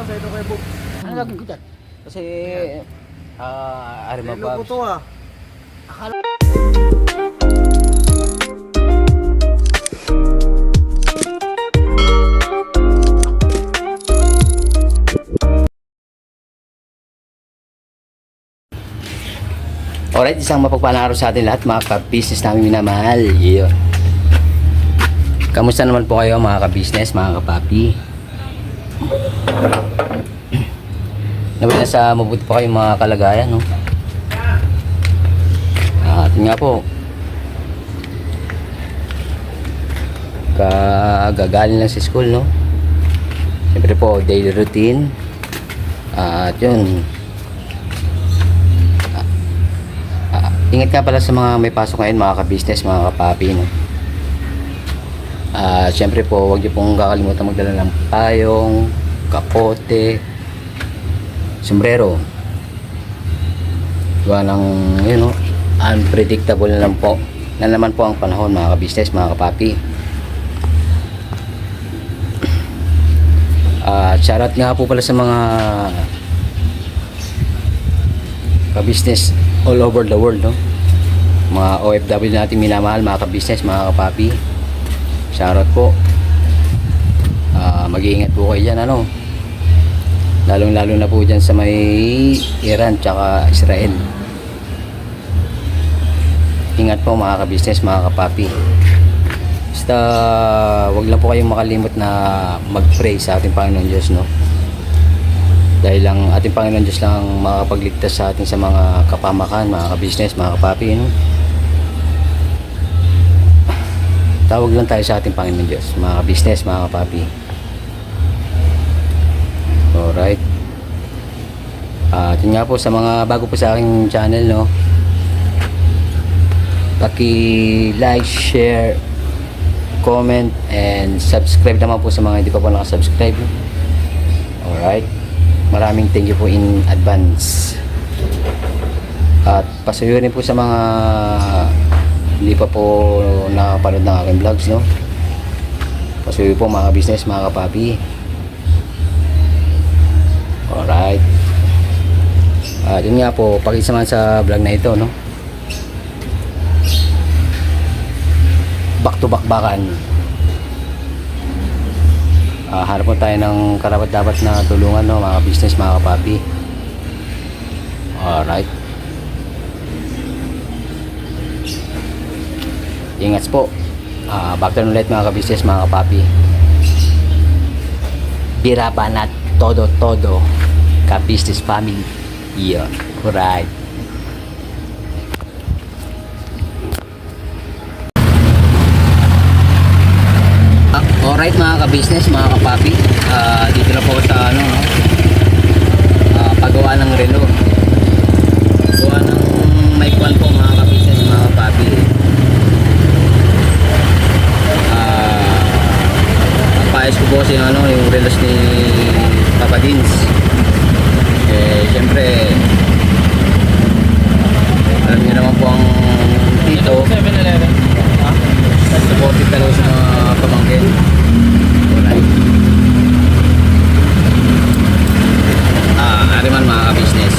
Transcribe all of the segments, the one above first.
sa ito kay Bob. Ano gagawin ko dyan? Kasi, Arima Lilo ko Babs. to ah. Alright, isang mapagpalang araw sa atin lahat mga ka-business namin minamahal. Yun. Kamusta naman po kayo mga ka-business, mga kapapi? Nawala sa mabuti po kayong mga kalagayan, no? At nga po, kagagaling lang sa school, no? Siyempre po, daily routine. At yun, ingat nga pala sa mga may pasok ngayon mga ka-business, mga kapapi, no? Siyempre po, huwag niyo pong kakalimutan magdala ng payong, kapote, sombrero. Diba ng, yun, no? Unpredictable na naman po ang panahon mga ka-business, mga kapapi. Shoutout nga po pala sa mga ka-business all over the world, no? Mga OFW natin minamahal, mga ka-business, mga kapapi. Shoutout po. Mag-iingat po kayo dyan, ano? Lalong-lalo na po dyan sa may Iran tsaka Israel. Ingat po mga ka-business, mga kapapi. Basta wag lang po kayong makalimot na mag-pray sa ating Panginoon Diyos, no? Dahil lang ating Panginoon Diyos lang makakapagligtas sa atin sa mga kapamakan, mga ka-business, mga kapapi, no? Tawag lang tayo sa ating Panginoon Diyos, mga ka-business, mga kapapi. Alright. Yun nga po, sa mga bago po sa aking channel, no? Paki-like, share, comment, and subscribe naman po sa mga hindi pa po nakasubscribe. Alright. Maraming thank you po in advance. At pasuyo rin po sa mga hindi pa po nakapanood ng aking vlogs, no? Pasuyo po mga business, mga kapapi. Alright. Yun nga po, pakisamahan sa vlog na ito, no? Back to back bakan. Hanap po tayo ng karapat-dapat na tulungan, no, mga business, mga kapapi. Alright. Ingat po. Back to ulit mga ka-business, mga kapapi. Birabanat todo ka-business family. Yeah. Alright. Alright mga ka-business, mga kapapi, dito na po sa ano, no? Paggawa ng relo. Gawa ng mic one po mga ka-business, mga kapapi. Paayos ko po kasi yung, ano, yung relos ni Papa Dins. Siyempre alam niyo naman po ang dito 7-Eleven. Supportive talaga sa mga pamangkin. Alright. Ariman mga ka-business.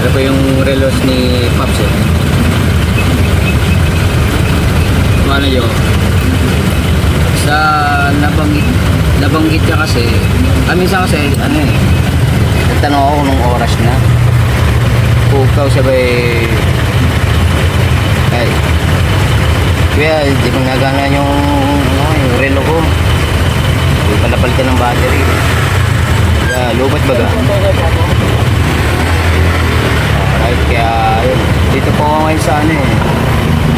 Ano po yung relos ni Pops, eh? Ano yun? Sa nabanggit ka kasi, minsan kasi, ano eh, nagtanong ako nung oras na. Pukaw sabay, ay, kaya hindi ko nagana yung relo ko. Hindi palapalitan ng battery. Kaya lubat baga. Alright, kaya yun. Dito po ako ngayon sa ano eh,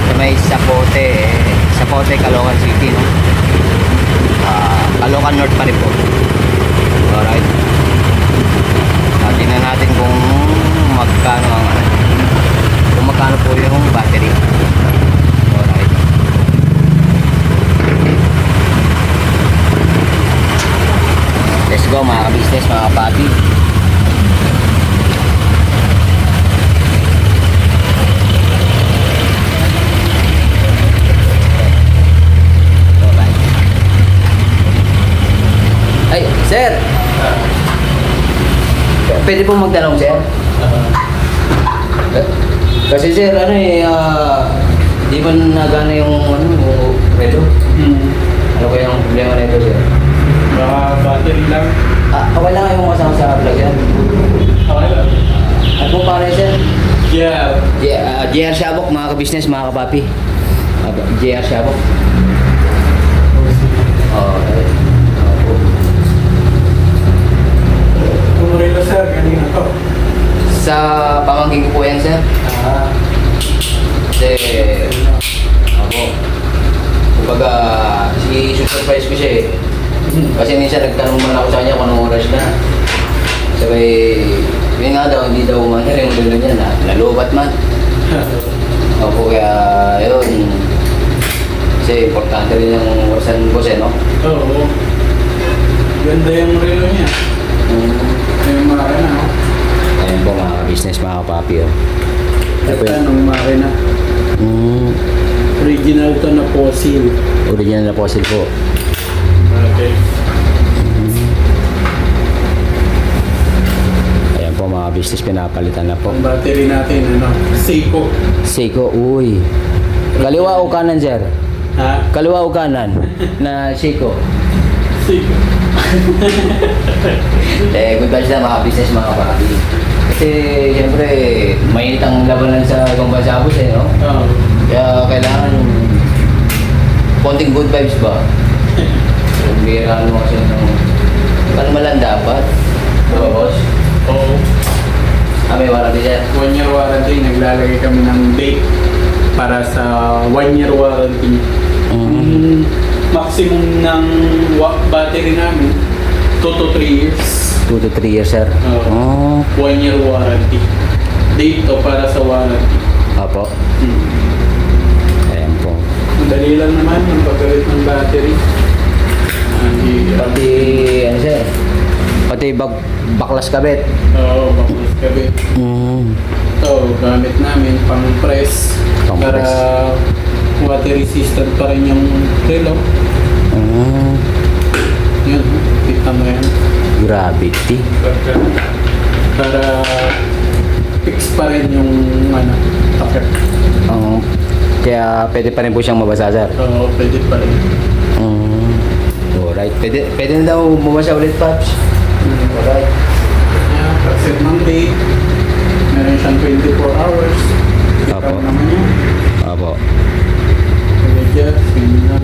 sa may Sapote, Caloocan City, no? Caloocan North pa rin po. Alright. Tingnan natin kung magkano ang kung magkano po yung battery. Alright. Let's go mga ka-business, mga kapapi. Ay, sir! Pwede po magtanong, sir? Kasi sir, ano eh, di ba nagana yung relo? Ano kaya yung problema nito, sir? Baka battery lang. Okay lang yung kasama sa vlog yan. Okay lang. At po paano yun, sir? Yeah. JR Shabok, mga ka-business, mga kapapi. JR Shabok. Okay. Kumurilo sir, kanina to. Sa pamangking ko po yan, sir. Kasi, ako, kumbaga, si-surprise ko siya eh. Kasi minsan nagtanong man ako sa kanya kung anong oras na. Sabi, yun nga daw, hindi daw umano yung dulo niya na nalubat man. Opo, kaya yun. Kasi importante rin yung orasan boss eh, no? Oo. Ganda yung relo niya. Yung makina, no? Ayun po mga business, mga kapapi, oh. Ito ng makina. Original to na fossil. Original na fossil po. Okay. Ayan po mga business, pinapalitan na po. Ang battery natin, ano? Seiko. Seiko, uy. Kaliwa o kanan, sir? Ha? Kaliwa o kanan na Seiko? Seiko. Good vibes na mga business, mga kapapi. Kasi siyempre, mainit ang labanan sa ibang bansa boss eh, no? Oo. Kaya kailangan konting good vibes ba? Kung bira mo kasi kalmalan dapat. Diba, boss? Oo. May warranty dyan. 1 year warranty. Naglalagay kami ng date para sa 1 year warranty. Ang maximum ng battery namin 2 to 3 years. 2 to 3 years, sir. Oo. 1 year warranty. Date to para sa warranty. Opo. Ayan po. Madali lang naman yung pagkalit ng battery. Pati, ano sir? Pati baklas kabit. Oo, baklas kabit. Ito, gamit namin pang press. Para Pang-press. water resistant pa rin yung relo. Yun, kita mo yan. Gravity. Para fix pa rin yung takip. Kaya pwede pa rin po siyang mabasa, sir. Oo, pwede pa rin. Alright. Pwede na daw mabasa ulit, Paps. Alright. Yeah, pag-set ng date. Meron siyang 24 hours. Kita Apo. mo naman yun. Opo. Pag-adjust, yun na.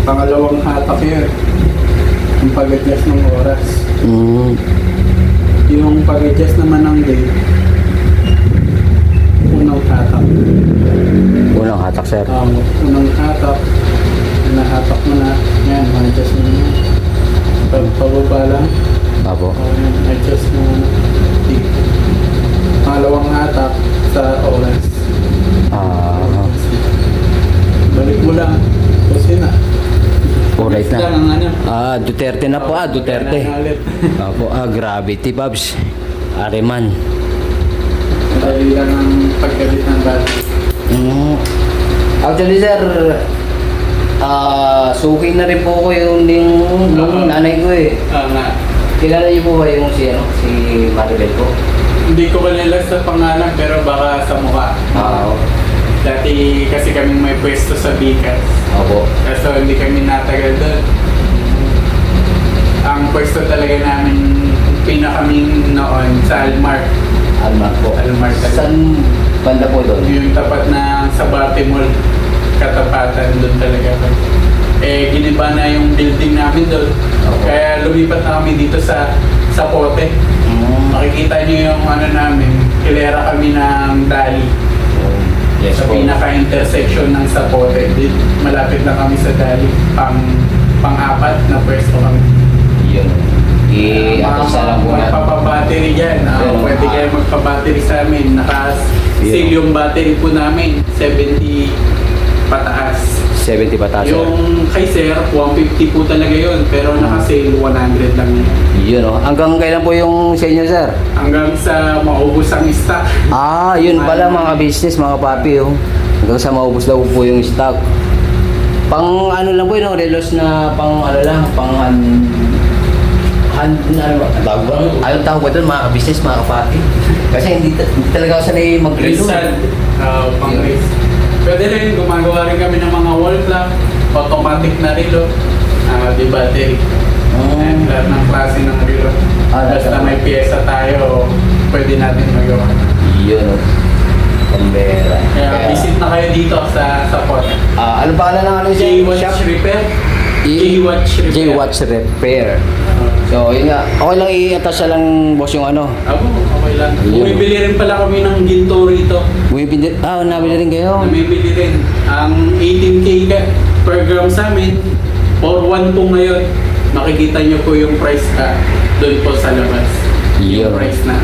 Pangalawang hatak yun. Yung pag-adjust ng oras. Yung pag-adjust naman ng date, unang hatak. Unang hatak, sir. Unang hatak, nahatak mo na, yan, ma-adjust mo na. Pababa lang, Opo. adjust mo na. Pangalawang hatak sa oras. Balik mo lang, kasi na. Alright na. Lang ang Duterte na po, Duterte. Opo, gravity, Paps. Ariman. Madali lang ang pagkalit ng battery. Actually, sir, suki na rin po ko yung nung nanay ko eh. Nga. Kilala niyo po ba yung si Maribel ko? Hindi ko kilala sa pangalan pero baka sa mukha. Dati kasi kaming may pwesto sa Bicas. Opo. Kaso hindi kami natagal doon. Ang pwesto talaga namin pinakaming noon sa Almar. Almar po. Almar talaga. Saan banda po doon? Yung tapat na sa Bate Mall. Katapatan doon talaga. Giniba na yung building namin doon. Opo. Kaya lumipat na kami dito sa Pote. Makikita niyo yung namin. Hilera kami ng Dali. Yes Sa po. pinaka-intersection ng Zapote. Malapit na kami sa Dali. Pang-apat na pwesto kami. Yun. I-atos na lang po natin. Magpapabattery dyan. Pwede kayo magpabattery sa amin. Naka-sale yung battery po namin. 70 pataas. 70 pataas, sir. Yung kay Sir, 150 po talaga yun. Pero naka-sale 100 lang yun. Yun o. Hanggang kailan po yung sa inyo, sir? Hanggang sa maubos ang stock. Yun pala mga business, mga papi oh. Hanggang sa maubos daw po yung stock. Pang ano lang po yun, relos na pang ano lang, pang Ayaw tawag ba doon mga ka-business, mga kapati? Kasi hindi talaga ako sanay mag-relo. Crystal. Pang race. Pwede rin, gumagawa rin kami ng mga wall clock, automatic na relo, di battery. And lahat ng klase ng relo. Basta may pyesa tayo, pwede natin magawa. Yun, pambera. Kaya visit na kayo dito sa pot. Ano pa ng ano siya? J-Watch Repair. J-Watch Repair. J-Watch Repair. So, yun nga. Okay lang i-attach na lang, boss, yung ano. Ako, okay lang. Ayun. Bumibili rin pala kami ng ginto rito. Nabili rin kayo. Namimili rin. Ang 18K per gram sa amin, or 1 po ngayon, makikita nyo po yung price doon po sa labas. Yun. Yung price na.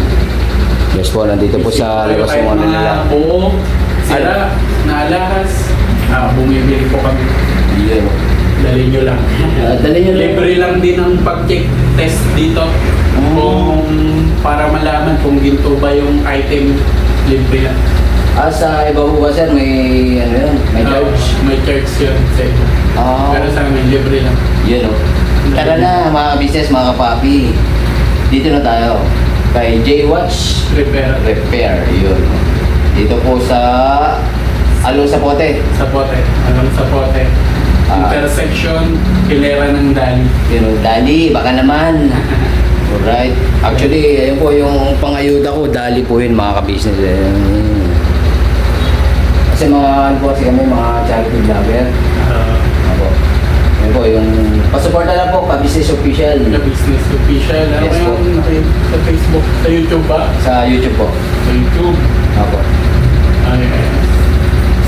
Yes po, nandito po sa labas Kahit yung ano nila. mga buo, sira, naalahas, bumibili po kami. Yun. Dali nyo lang. Dali nyo lang. Libre lang din ang pag-check test dito. Kung para malaman kung ginto ba yung item, libre lang. Sa iba po ba, sir, may ano yun? May charge? May charge yun. Pero sa amin, libre lang. Yun o. Tara na, mga business, mga kapapi. Dito na tayo. Kay J-Watch Repair. Repair. Yun. Dito po sa Along sa Pote. Sa pote. Alam sa pote. Intersection, hilera ng Dali. Yun o, Dali, baka naman. Alright. Actually, ayun po yung pangayuda ko. Dali po yun, mga ka-business. Kasi mga, ano po kasi kami, mga charity vlogger. Ako. Ayun po, yung pasuporta lang po, ka-business official. The business official. Ano Yes, po. yung sa Facebook? Sa YouTube ba? Sa YouTube po. Sa YouTube. Ako. Ay,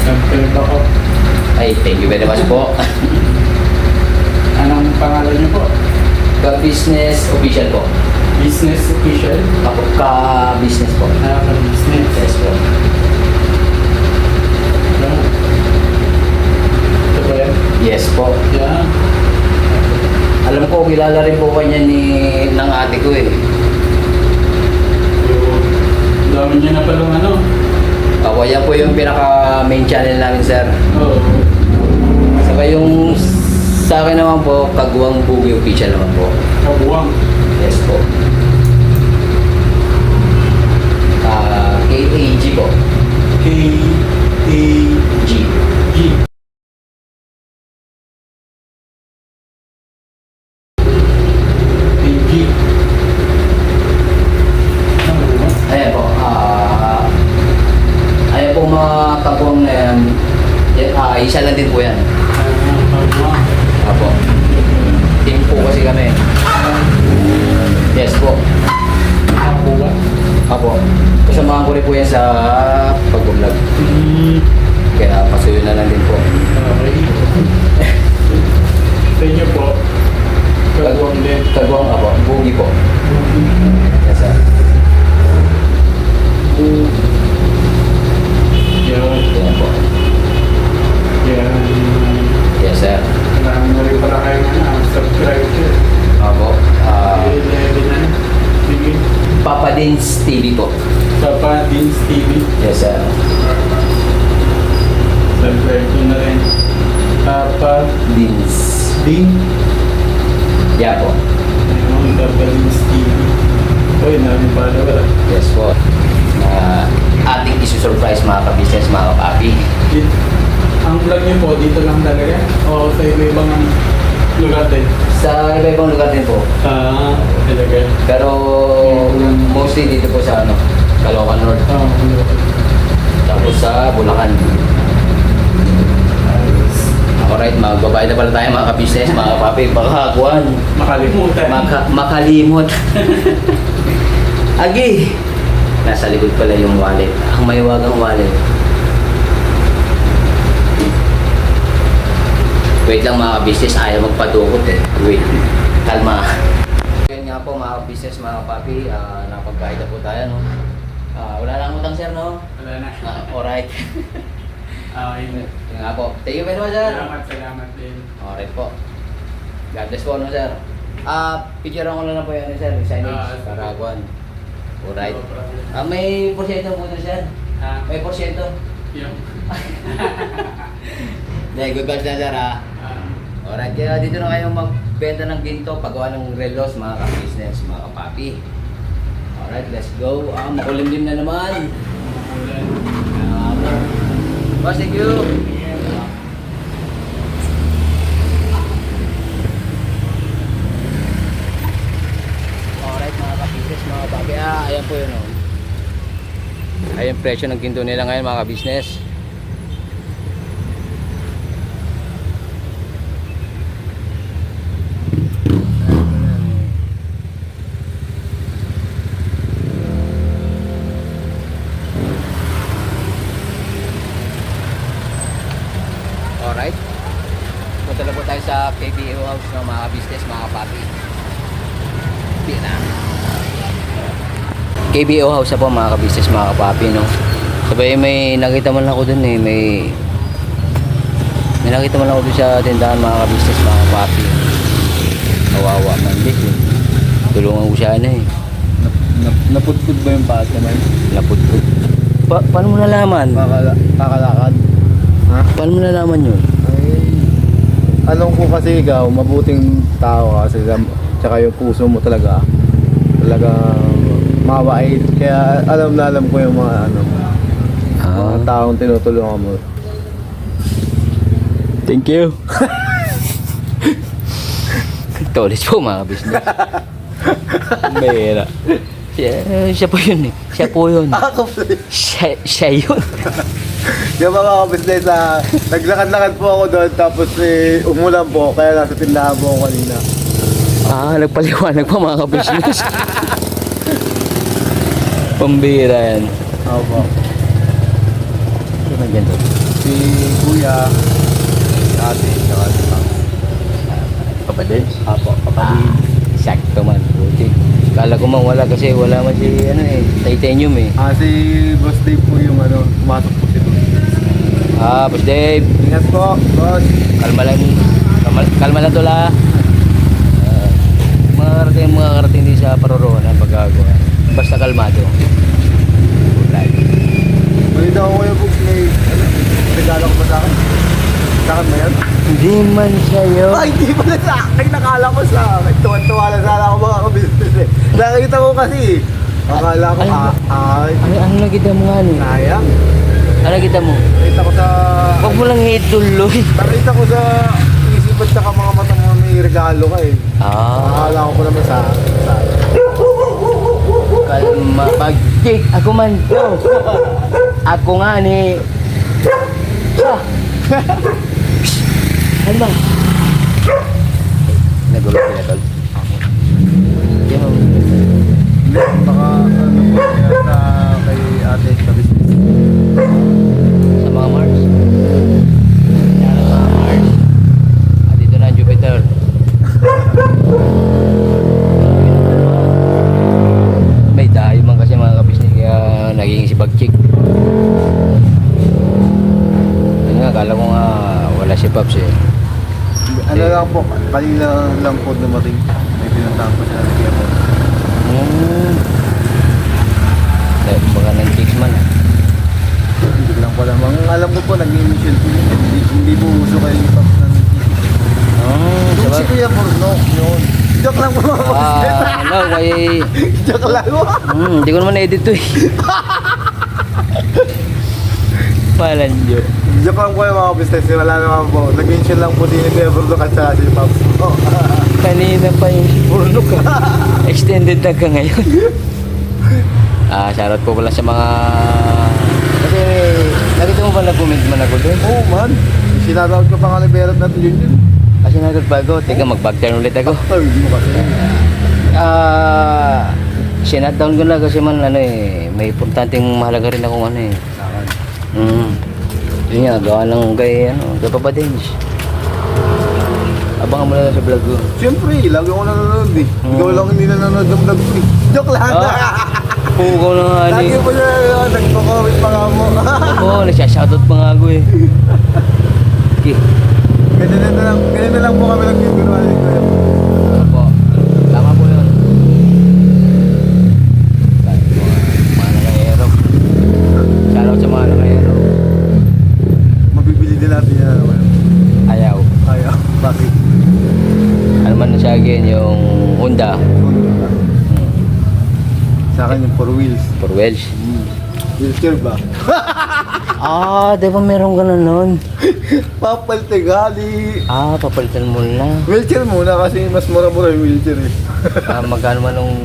subscribe ako. Ay, thank you very much po. Anong pangalan niyo po? Ka-business official po. Business official? Ako, ka-business po. Ka-business. Yes po. Yeah. Ito ba yan? Yes po. Yeah. Alam ko, kilala rin po kanya ng ate ko eh. Yung dami niya na palang ano. Ako, yan po yung pinaka-main channel namin, sir. Oo. Saka yung sa akin naman po, Kagwang Bugi official naman po. Kabuwang. Yes po. KAG po. K-A-G. G. A-G. Ano ba? Ayan po. Ayan po mga Kagwang na yan. Isa lang din po yan. Kabuwang. Apo. Team po kasi kami. Yes po. Kabuwang. Apo. Kasamahan ko rin po yan sa pag-vlog. Kaya pasuyo na lang din po. Okay. Sa inyo po, Kabuwang din. Kagwang apo. Bugi po. Yes sir. Yan. Yan po. Yan. Yes sir. Marami na rin pala kayo na subscribe ko. Apo. 11 na. Sige. Papa Dins TV po. Papa Dins TV. Yes sir. Subscribe ko na rin. Papa Dins. Din. Yeah po. Ayun, Papa Dins TV. Uy, namin pala wala. Yes po. Ating isusurprise mga ka-business, mga kapapi. Ang vlog niyo po, dito lang talaga? O sa iba-ibang lugar din? Sa iba-ibang lugar din po. Talaga. Pero mostly dito po sa Caloocan North. Tapos sa Bulacan. Alright, magbabayad na pala tayo mga ka-business, mga kapapi. Baka kuhan. Makalimutan. Makalimot. Agi! Nasa likod pala yung wallet. Ang mahiwagang wallet. Wait lang mga business, ayaw magpadukot eh. Wait, kalma. Yun nga po mga business, mga papi, napag-guide na po tayo, no? Wala lang utang sir, no? Wala na. Alright. Yun. Yun nga po. Thank you very much, sir. Salamat din. Alright po. God bless po, no, sir? Picturean ko lang na po yan, sir. Signage, para kuhan. Alright. No problem. May porsyento po doon, sir. May porsyento. Yun. Good vibes na, sir, ha? Alright, kaya dito na kayo magbenta ng ginto, paggawa ng relos, mga ka-business, mga kapapi. Alright, let's go. Makulimlim na naman. Boss, thank you. Alright, mga ka-business, mga kapapi. Ayan po yun. Ayan presyo ng ginto nila ngayon, mga ka-business. Alright. Punta na po tayo sa KBO House ng mga business, mga kapapi. Hindi na. KBO House na po mga business, mga kapapi, no? Sabay may nakita man lang ako dun eh. May nakita man lang ako dun sa tindahan, mga business, mga kapapi. Kawawa man din eh. Tulungan ko siya eh. Napudpud ba yung paas naman? Napudpud. Paano mo nalaman? Kakalakad. Ha? Paano mo nalaman yun? Ay, alam ko kasi ikaw, mabuting tao kasi tsaka yung puso mo talaga mabait. Kaya alam ko yung mga mga taong tinutulungan mo. Thank you. Tolis po mga business. Bera. Siya po yun eh. Siya po yun. Siya yun. Yung mga business, naglakad-lakad po ako doon tapos umulan po kaya nasa tindahan po ako kanina. Nagpaliwanag pa mga business. Pambira yan. Opo. Ano man dyan doon? Si Kuya, si Ate, saka si Pang. Kapatid? Apo, kapatid. Sakto man. Buti. Kala ko man wala kasi wala man si titanium eh. Si Boss Dave po yung pumasok po si Boss. Boss Dave. Ingat po, boss. Kalma lang. Kalma lang to la. Mga karating din sa paroronan pagkagawa. Basta kalmado. Balita ko kuya Book, may regalo ko ba sa akin? Sa akin ba yan? Hindi man sa'yo. Ay, hindi pala sa akin. Nakala ko sa akin. Tuwan-tuwa lang sana ako mga kabisnes eh. Nakita ko kasi. Akala ko, Ano nakita mo nga ni? sayang. Ano nakita mo? Nakita ko sa... Huwag mo lang ituloy. Nakita ko sa isip at saka mga mata mo may regalo ka eh. Akala ko naman sa Kalma. Pag-take. Ako man to. Ako nga ni... Kalma. Nagulo sila tol. Yan mo. baka po kaya sa kay ate sa business. Sa mga Mars. Yan ang mga Mars. Dito na ang Jupiter. May dayo man kasi mga kabisnes kaya naging si Bagchik. Ano nga, akala ko nga wala si Pops eh. Ano lang po, kanina lang po dumating. May pinuntahan po siya na kaya po. Dahil baka ng chicks man ah. Hindi ko lang po alam. Ang alam ko po, nag-initial po yun. Hindi po uso kayo yung Pops ng Yung si Kuya Porno, yun. Joke lang po mga Ano, may... Joke lang po. Hindi ko naman na-edit to eh. Palan yun. Joke lang po yung mga business. Wala naman po. Nag-initial lang po din ni Kuya Porno at saka si Pops. Kanina pa yung purno ka. Extended na ka ngayon. Shoutout po pala sa mga... Kasi nakita mo ba nag-comment man ako doon? Oo man. Sinatawag ko pa nga ni Berot natin yun. Kasi nagbago. Teka, mag-back-turn ulit ako. Ay, hindi mo kasi. Sinatdown ko na kasi man ano eh. May importanteng mahalaga rin akong ano eh. Yun nga, gawa ng kay Papa Dens. Abangan mo na lang sa vlog ko. Siyempre, lagi ako nanonood eh. Ikaw lang hindi nanonood ng vlog ko eh. Joke lang. Pukaw na nga Lagi po na nagpo-comment pa nga mo. Oo, nagsya-shoutout pa nga ako eh. Okay. Ganun na lang po kami nagtitinuan ni Kuya. Opo. Tama po yun. Mga nakaero. Shoutout sa mga nakaero. Mabibili din natin yan. Ayaw. Ayaw. Bakit? Honda. Sa akin yung 4 wheels. For Welsh. Wheelchair ba? Di ba meron ka na nun? Papaltegali. Papalitan mo na. Wheelchair muna kasi mas mura-mura yung wheelchair eh. Magkano man nung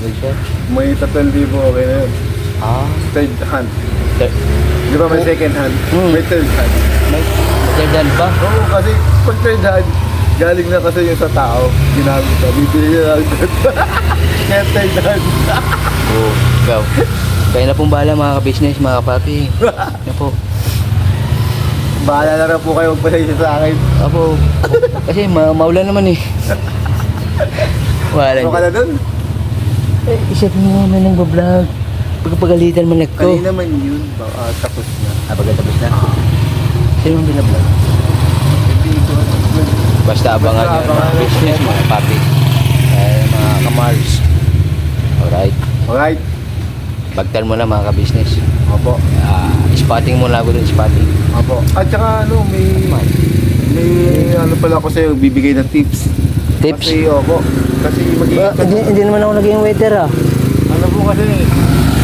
wheelchair? May 3,000 okay na yun. Third hand. Di ba may second hand? May third hand. May third ba? Oo, kasi pag third hand, galing na kasi yung sa tao. Ginamit ka. Bibili niya lang doon. Kaya third hand. Ikaw. Kayo na pong bahala mga ka-business, mga kapapi. Ano po? Bahala na rin po kayo magpasaya sa akin. Apo. Kasi maulan naman eh. Wala Ano ka na doon? Isipin mo naman ng vlog. Pagpagalitan man nagko. Kanina man yun. Tapos na. Pagkatapos na. Sino ang binablog? Hindi ko. Basta abangan nyo mga business, mga papi. Mga kamars. Alright. Alright. Bagtan mo na mga ka-business. Opo. Spotting mo na ako dun, spotting. Opo. At saka ano, may ano pala ako sa'yo, bibigay ng tips. Tips? Kasi, opo. Kasi Hindi naman ako naging waiter ano po kasi,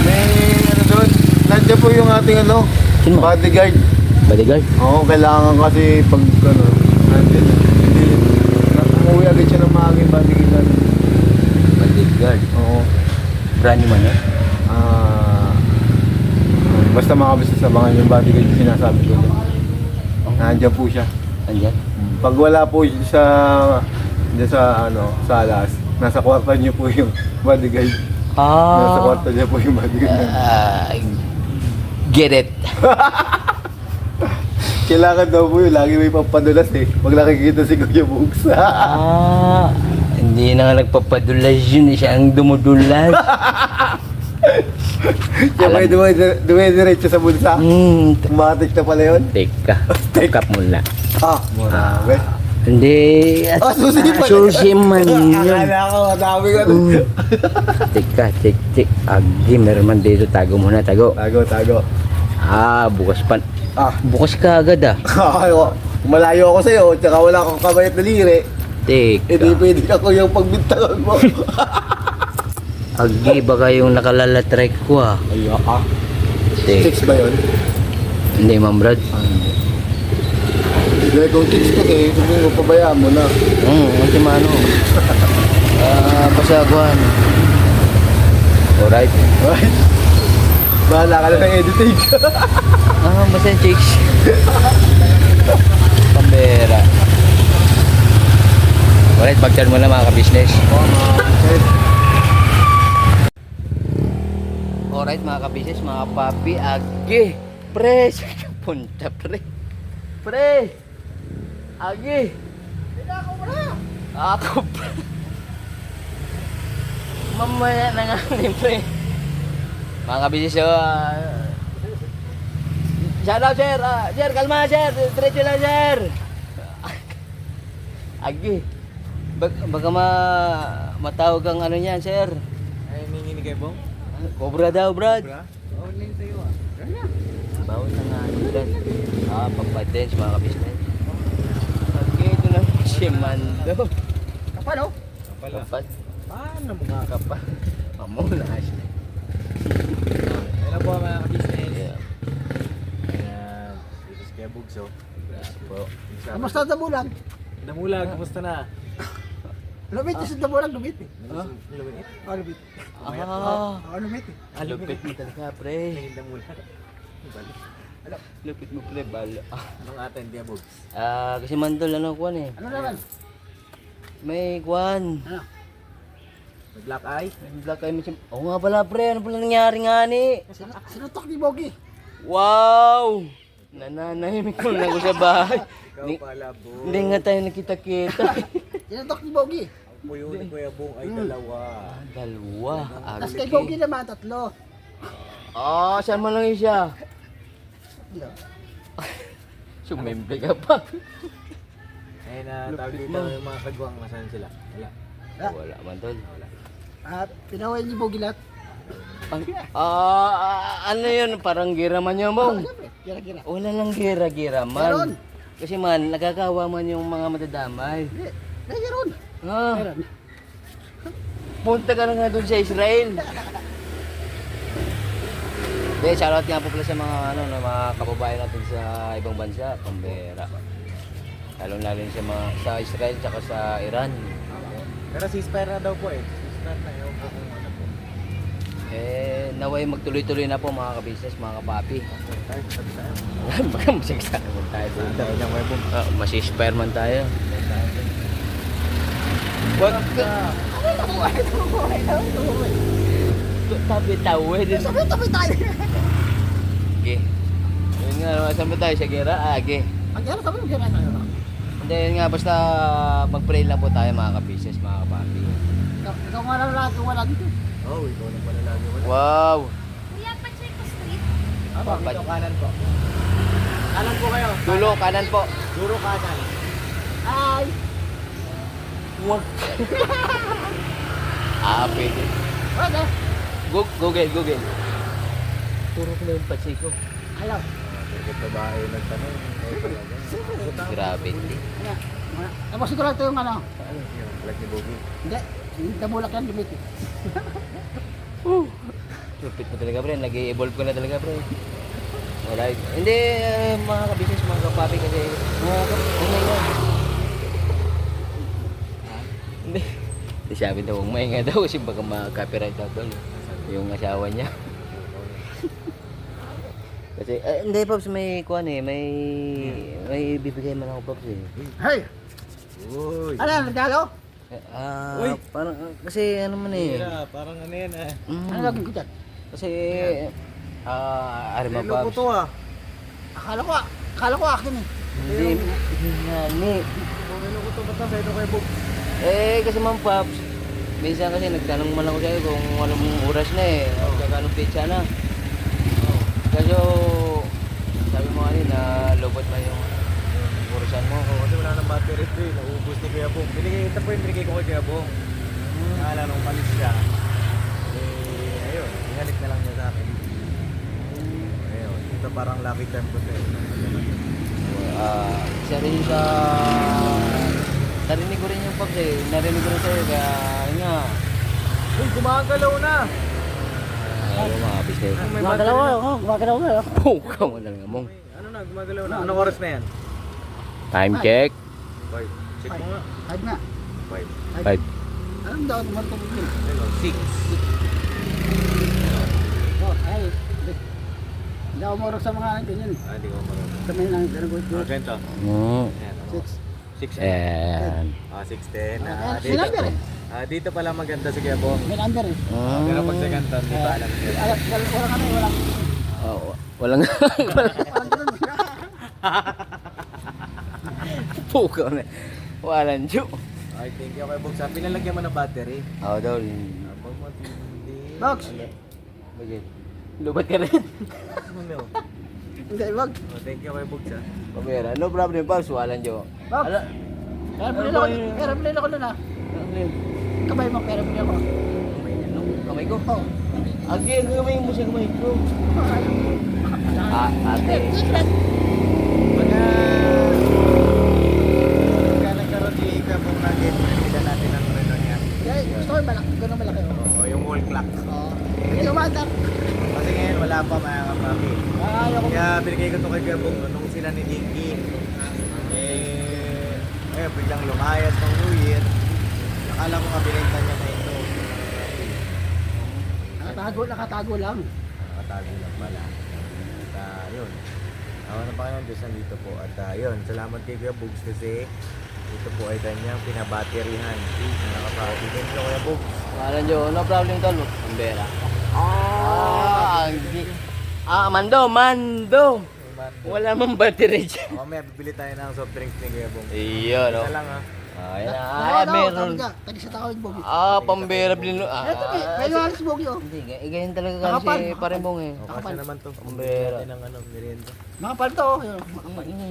may ano doon, nandiyan po yung ating ano, Sino? bodyguard. Bodyguard? Oo, kailangan kasi pag ano, nandiyan, hindi, umuwi agad siya ng maaga yung bodyguard. Bodyguard? Oo. Brand new man yun? Basta mga business abangan yung bodyguard yung sinasabi ko doon. Nandiyan po siya. Andyan? Pag wala po siya sa ano, sa alas, nasa kwarto niyo po yung bodyguard. Nasa kwarto niya po yung bodyguard. Get it. Kailangan daw po yun, lagi may pampadulas eh. Pag nakikita si Kuya Bugs. Hindi na nga nagpapadulas yun. Siya ang dumudulas. Siya may dumidiretso sa bulsa. Matik na pala yun. Teka. Tukap muna. Marami. Hindi. Susi pa. Susi man yun. Akala ko, madami ka. Teka, tik. Agi, meron man dito. Tago muna, tago. Tago. Bukas pa. Bukas ka agad Malayo ako sa'yo, tsaka wala akong kamay at daliri. Teka. Hindi pwede ako yung pagbintangan mo. Agi, baka yung nakalalatrek ko Ayoko. Teka. 6 ba yun? Hindi, Ma'am Brad. Hindi, kung 6 ka eh, sabihin mo, pabayaan mo na. Kasi mano. Pasaguan. Alright. Right? Bahala ka na ng editing. Basta yung chicks. Pambera. Alright, bagtan mo na mga ka-business. Alright mga ka-business, mga papi, agi. Pre, punta pre. Pre. Agi. Ako pre. Mamaya na nga ni pre. Mga ka-business, shout out sir. Sir, kalma sir. Diretso lang sir. Agi. Baka matawag ang ano niyan sir. Ay, ninginig kay Bong? Cobra daw, Brad. Oo, ninginig sa'yo ah. Bawal na nga yun. Pag-dance mga ka-business. Okay, ito na si Mando. Kapal oh? Kapat. Paano mga kapal? Amo na siya. Hello po mga ka-business. Yeah. Ayan, dito si Kuya Bugs oh. Po. Kamusta sa bulag? Damulag, kamusta na? Lumit yung sa bulag, lumit eh. Lumit? Lumit. Lumit eh. Lupit mo talaga, pre. Damulag. Lupit mo, pre. Balo. Anong atin, Kuya Bugs? Kasi Mandol, ano, kwan eh. Ano naman? May kwan. Ano? May black eye? May black eye machine. Oo nga pala, pre. Ano pala nangyari nga ni? Sinutok ni Bogi. Wow! Nananahimik mo na ako sa bahay. Ikaw pala, Bong. Hindi nga tayo nakita-kita. Sinutok ni Bogi. Ang puyo ni Kuya Bong ay dalawa. Dalawa. Tapos kay Bogi naman, 3. Saan mo lang siya? Sumemple ka pa. Ayun na, tawag dito yung mga kagwang, nasaan sila? Wala. Wala man tol. At pinaway ni Bogi lahat. Ano yun? Parang gira man yun mo. Siyempre, gira-gira. Wala lang gira-gira Meron. man. Kasi man, nagkakawa man yung mga madadamay. Hindi, mayroon. Ah, Meron. Punta ka na nga doon sa Israel. Okay, shoutout nga po pala sa mga ano, na mga kababayan natin sa ibang bansa, pambera. Lalo sa mga sa Israel tsaka sa Iran. Pero ceasefire na daw po eh. Ceasefire na yun po kung ano po. Naway magtuloy-tuloy na po mga ka-business, mga kapapi. Tayo, sabi tayo. Baka masigsa naman tayo doon. Tayo niyang may bong. Masisper man tayo. Wag ka. Tabi-tawid. Sabi tayo. Okay. Yun nga, saan ba tayo? Sa gera? Okay. Ang gano'n sabi mo gano'n tayo. Hindi, yun nga, basta mag-pray lang po tayo mga ka-business, mga kapapi. Ikaw nga lang lahat kung wala dito. Oh, ikaw lang pala lagi wala. Wow! Kuya, Pacheco Street. Apa, dito kanan po. Kanan po kayo. Dulo, kanan po. Duro kanan. Ay! Wag. Pwede. Wala. Google. Turo ko na yung Pacheco. Ayaw. Bakit babae nagtanong? Oh, talaga. Grabe, hindi. Ano? Tapos siguro ito yung ano. Yung flag ni Bogey. Hindi. Yung damulak yan dumit. Lupit mo talaga, pre. Nag-evolve ko na talaga, pre. Alright. Hindi, mga ka-business, mga kapapi kasi umay nga. Hindi. Hindi sabi daw, umay nga daw kasi baka ma-copyright daw doon. Yung asawa niya. Kasi, hindi, Pops, may kuhan eh. May bibigay man ako, Pops eh. Hey! Uy. Ano? Nagalo? Uy. Parang, kasi ano man eh. Mira, parang ano yan eh. Ano laging ko dyan? Kasi, Arima Lilo ko Pops. to ah. Akala ko akin eh. Hindi, ni. Lilo ko to, ba't nasa ito kay Bog? Kasi man Pops, minsan kasi nagtanong man ako sa'yo kung anong oras na eh, kagano'ng pizza na. Kaso, sabi mo kanina, lobot na yung orasan mo. Oo, kasi wala nang battery ito eh. Naubos ni Kuya Bong. Ito po yung binigay ko kay Kuya Bong. Nakala nung malis siya. Ayun, inalik na lang niya sa akin. Ayun, ito parang lucky time ko sa'yo. Isa rin sa... Narinig ko rin yung Pops eh, narinig ko rin sa'yo, kaya yun nga. Uy, gumagalaw na! Mga business. May Gumagalaw battery ako. Gumagalaw ako. Oh, come on lang mong. Ano na, gumagalaw na. Anong oras na yan? Time check. 5. Check mo nga. Kahit nga. 5. 5. Alam daw, tumartong ko. Ayun, 6. Oh, ay. Hindi ako marunong sa mga ganyan. Hindi ko marunong. Kami lang, ganun ko. Ganito. Ayan, ano? 6. 6. And... 6:10. May number eh. Dito pala maganda si Kuya Bong. May number eh. Pero pag sa ganito, hindi pa alam niya. Walang ano, walang... Walang... Walang ganun. Pukaw na. Walang Diyo. Ay, thank you kay Bong. Sabi pinalagyan mo ng battery. Oo daw. Abang matindi. Box! Bagay. Lubat ka rin. Ano? Hindi, wag. Oh, thank you kay Bong sa. Pamera. No problem, Pops. Walang Diyo. Box! Ala. Pera pinila ko nun ah. Kabay mo, pera pinila ko. Kamay ko. Oh. Agi, kamay mo siya kamay ko. Ate. Pagka nagkaroon si Kuya Bong natin, pinila natin ang relo niya. Gusto ko yung malaki, ganun malaki. Oo, yung wall clock. Oo. Hindi umandar. Kasi ngayon wala pa mga kapaki. Ayaw ko. Kaya binigay ko to kay Kuya Bong nung sila ni Dinky. Biglang lumayas ng New Year. Akala ko kabinenta niya na ito. Nakatago lang. Nakatago lang pala. At yun. Awa ng Panginoon Diyos nandito po. At yun, salamat kay Kuya Bugs kasi ito po ay kanyang pinabaterihan. Nakapakabigyan ko Kuya Bugs. Walang Diyo. No problem, tol. Pambera. Mando. Wala mang battery dyan. Mamaya bibili tayo ng soft drinks ni Kuya Bong. Iyon, no? Isa lang ha. Ayan meron. Tadi sa tao yung bogi. Pambera blino. Ito eh, kayo alis bogi oh. Hindi, ganyan talaga Nakapal. kasi parembong eh. O kasi naman to. Pambera. Natin ng merienda. Makapal to oh.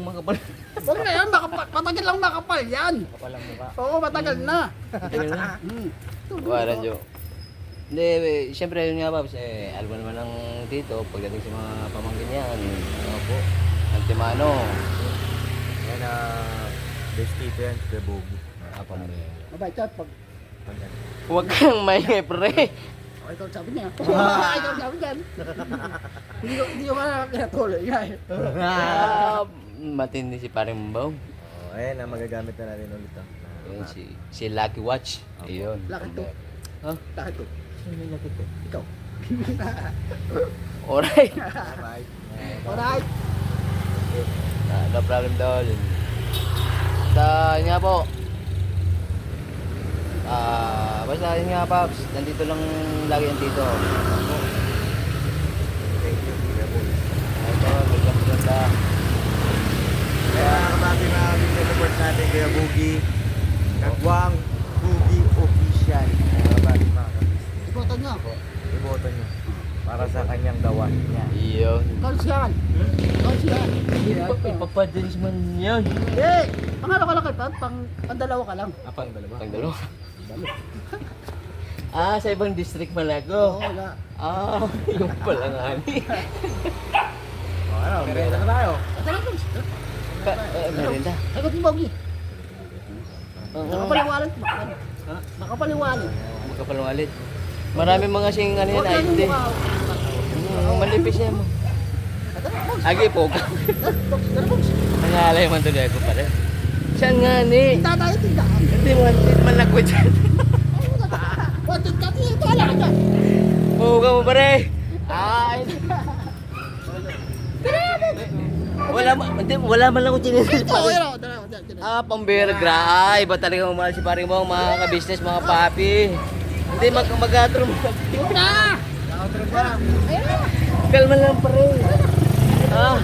Magkapal. Huwag na yan, matagal lang makapal yan. Kapalang mukha. Oo, matagal na. Walang Diyo. Hindi, siyempre yun nga Babs, alam mo naman ng tito, pagdating sa mga pamangkin yan, ano po, Antimano. Yan best tito yan, Kuya Bogi. Pambera. Mabait yan pag... Huwag kang maingay, pre. O, ikaw sabi niya. Ikaw sabi niyan. Hindi ko kinatuloy nga eh. Matindi si paring Bong. Oh, ayan na, magagamit na natin ulit to. Ayun, si Lucky Watch. Ayun. Lakad ko. Huh? Lakad ko. Ikaw. Alright. Alright. Alright. No problem doon. Yun nga po. Basta yun nga, Paps. Nandito lang lagi yan dito. Thank you, Kuya Bong. Ito, maganda. Kaya kapati na support natin Kuya Boogie. Kagwang Boogie Official. Kaya kapati mga kabisnes. Iboto niyo. Iboto nyo. Para sa kanyang gawan niya. Iyon. Konsyal. Konsyal. Ipapadins man yan. Eh, pangalo ka lang kay Pat, pang-dalawa ka lang. Apang dalawa? Pang dalawa. Sa ibang district man ako. Oo, wala. Yung pala nga ni. Ano, merenda na tayo. Tara, Togs. Merenda. Sagot ni Bogi. Nakapaliwalan. Nakapaliwalan. Magkapalungalit. Marami mga sing ano yan, Huwag lang yung ID. mukha. Malipis yan mo. Tara, Togs. Agi po. Tara, Togs. Nangalay man tuloy ako pala. Saan nga ni? Tinda tayo, tindahan. Hindi man nagwit dyan. O, tinda tayo. Ito, wala ka dyan. Buga mo pare. Ay. Wala man lang ako chinilis Ito, pare. pero. Tara. Pambira, grabe. Iba talaga mamahal si paring mo, mga ka-business, mga papi. Hindi, mag-atro mo. Huwag na. Ayun na. Kalma lang, pare.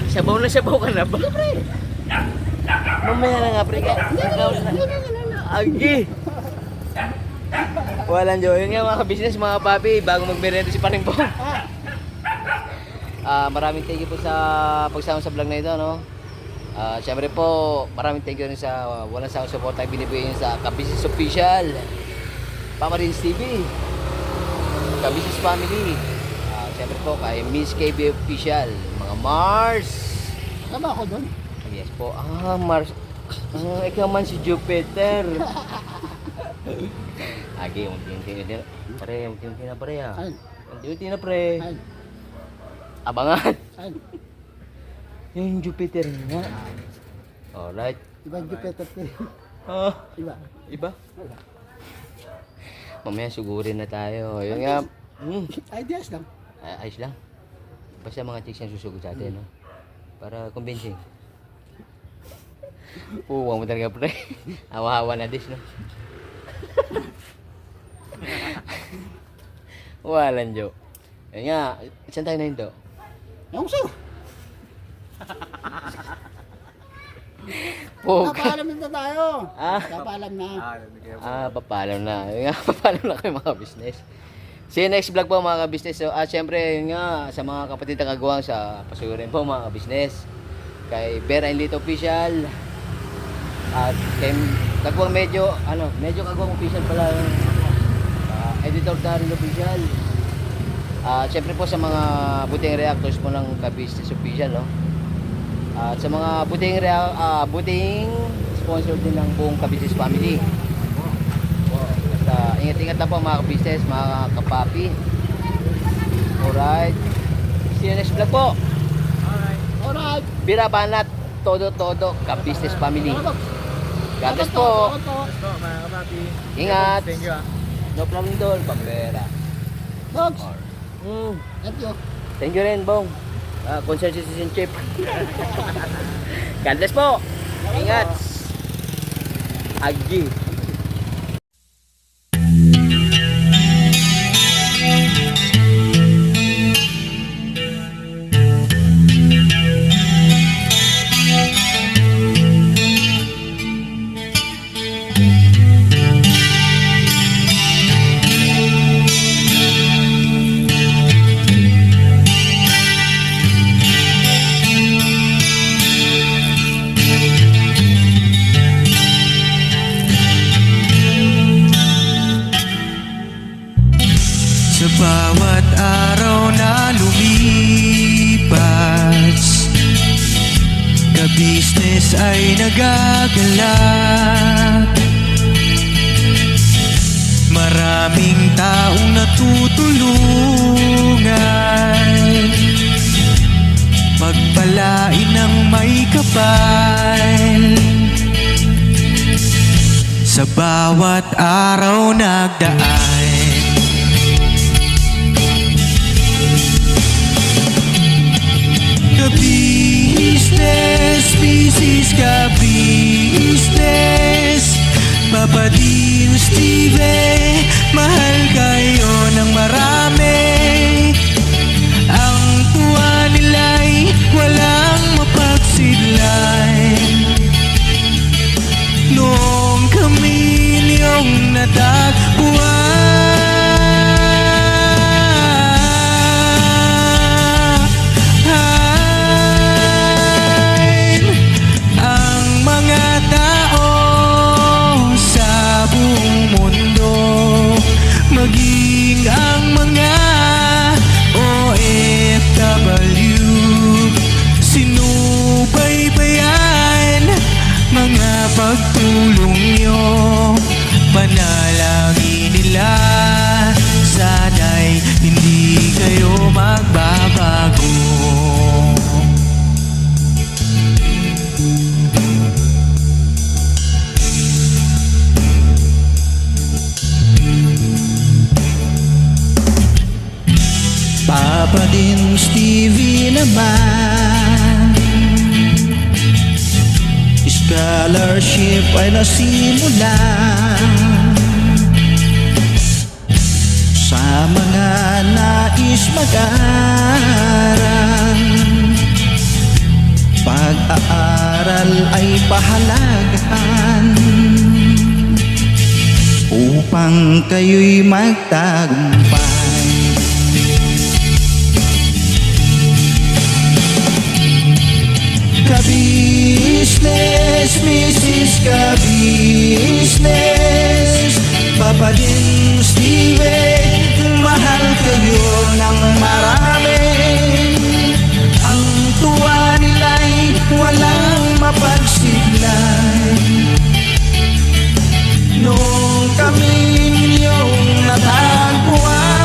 Sabaw na sabaw ka na ba? Mamaya na nga, pre. Ikaw na. Agi. Walang joy. Yun nga, mga ka-business, mga papi. Bago mag-merenda si paring po. Maraming thank you po sa pagsama sa vlog na ito, no? Siyempre po, maraming thank you rin sa walang sawang support ay binibigay nyo sa Ka-Business Official, Pamarins TV, Ka-Business Family, siyempre po kay Miss KB Official, mga Mars. Tama ako doon. Yes po, Mars. Ikaw man si Jupiter. Agi, unti-unti na pare, unti-unti na pare ha. Ayun. Unti-unti na pre. Ayun. Abangan. Ayun. Yung Jupiter nga. Alright. Ibang Jupiter ko. Iba. Iba? Mamaya sugurin na tayo. Yun nga. Ideas lang. Ayos lang. Basta mga chicks yung susugod sa atin, no? Para convincing. Huwag mo talaga, pre. Hawa-hawa na dis, no? Walang joke. Yun nga. Saan tayo na yun, Yung sa'yo. Papaalam na tayo. Papaalam na. Papalam na. Yun nga, papalam na kayo mga business. See you next vlog po mga ka-business. So, syempre, yun nga, sa mga kapatid na kagawang sa pasurin po mga ka-business. Kay Vera and Lito Official. At kay kagawang medyo kagawang official pala. Editor na rin official. Syempre po sa mga buting reactors po ng Ka-Business Official, no? At sa mga buting sponsor din ng buong Ka-Business Family. Basta ingat-ingat lang po mga ka-business, mga kapapi. Alright. See you next vlog po. Alright. Bira Banat, todo Ka-Business Family. God bless po. Let's go, mga kapapi. Ingat. Thank you, No problem dol, pambera. Dogs. Thank you. Thank you rin, Bong. Concert citizenship. God bless po. Ingat. Agi. Sa bawat araw na lumipas, ka-business ay nagagalak. maraming taong natutulungan, pagpalain ng may kapal. Sa bawat araw nagdaan, ka-business, business ka-business, Papa Din, Steve, mahal kayo ng marami. Ang tuwa nila'y walang mapagsidlan. Noong kami niyong natagpuan, ang mga tao sa buong mundo, maging ang mga OFW, sinubaybayan mga pagtulong nyo, panalangin nila, sana'y hindi kayo magbabago. Papa Din, Stevie naman, scholarship ay nasimula sa mga nais mag-aral. Pag-aaral ay pahalagahan upang kayo'y magtagumpay. Ka-business, Mrs. Ka-business, Papa Din, Steve, mahal kayo ng marami. Ang tuwa nila'y walang mapagsiglan. Noong kami ninyong natagpuan,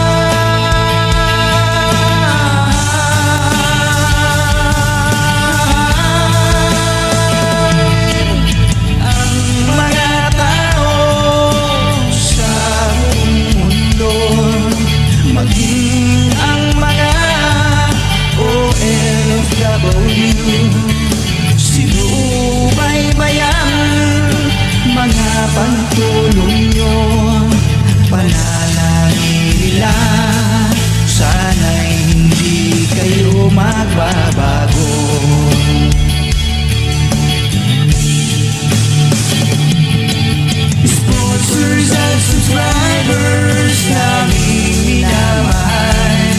pagtulong nyo, panalangin nila, sana'y hindi kayo magbabago. Sponsors at subscribers naming minamahal,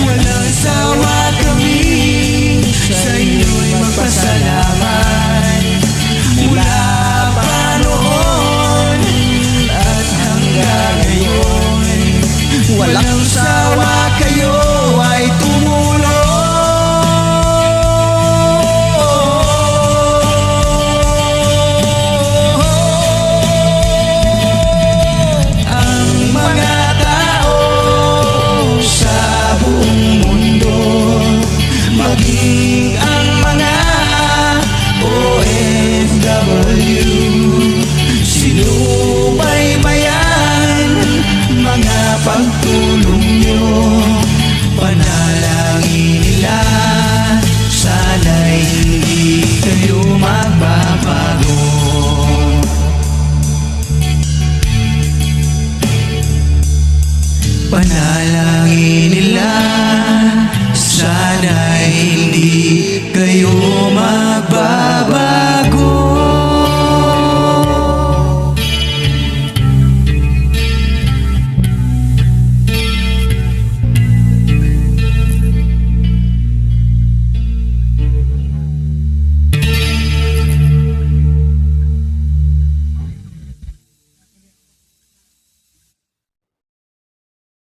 walang sawa kami sa inyo'y magpasalamat. Mula walang sawa kayo ay tumulong. Ang mga tao sa buong mundo, maging ang mga OFW, sinubaybayan mga pagtulong nyo, panalangin nila, sana'y hindi kayo magbabago. Panalangin nila, sana'y